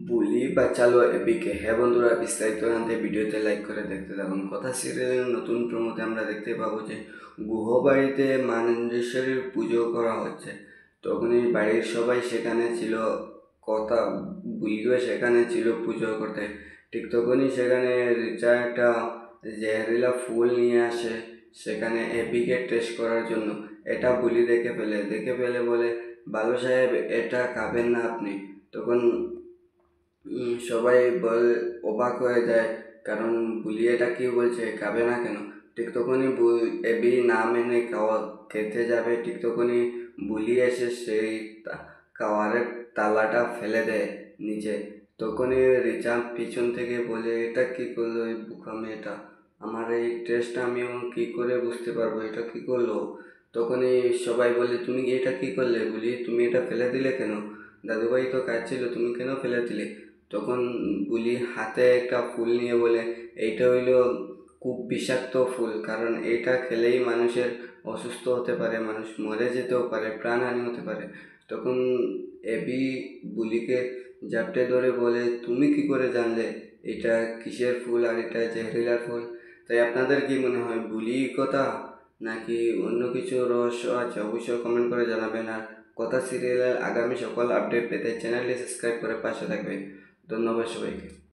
বুলি বাঁচালো এবিকে। হ্যাঁ বন্ধুরা, বিস্তারিত জানতে ভিডিওতে লাইক করে দেখতে থাকুন। কথা সিরিয়ালের নতুন প্রমোতে আমরা দেখতে পাবো যে গুহবাড়িতে মানঞ্জেশ্বরীর পুজো করা হচ্ছে। তখনই বাড়ির সবাই সেখানে ছিল, কথা বুলিও সেখানে ছিল পুজো করতে। ঠিক তখনই সেখানে রিচা একটা জেহরিলা ফুল নিয়ে আসে সেখানে এবিকে টেস্ট করার জন্য। এটা বুলি দেখে ফেলে বলে, বালু সাহেব এটা খাবেন না আপনি। তখন সবাই অবাক হয়ে যায়, কারণ বুলি এটা কি বলছে, খাবে না কেন। ঠিক তখনই এবি না মেনে খেতে যাবে, ঠিক তখনই বুলি এসে সেই খাওয়ারের তালাটা ফেলে দেয় নিচে। তখনই রিচা পিছন থেকে বলে, এটা কি করলো এই বোকামে, এটা আমার এই টেস্টটা আমি কি করে বুঝতে পারবো এটা কি করলো। তখনই সবাই বলে, তুমি এটা কি করলে বুলি, তুমি এটা ফেলে দিলে কেন, দাদুভাই তো খাচ্ছিল, তুমি কেন ফেলে দিলে। তখন বুলি হাতে একটা ফুল নিয়ে বলে, এইটা হইল খুব বিষাক্ত ফুল, কারণ এইটা খেলেই মানুষের অসুস্থ হতে পারে, মানুষ মরে যেতেও পারে, প্রাণহানি হতে পারে। তখন এবি বুলিকে জাপটে ধরে বলে, তুমি কি করে জানলে এটা কিসের ফুল আর এটা জেহরিলার ফুল। তাই আপনাদের কি মনে হয়, বুলি কথা নাকি অন্য কিছু রহস্য আছে? অবশ্যই কমেন্ট করে জানাবেন। আর কথা সিরিয়ালের আগামী সকল আপডেট পেতে চ্যানেলটি সাবস্ক্রাইব করে পাশে থাকবেন। ধন্যবাদ সবাইকে।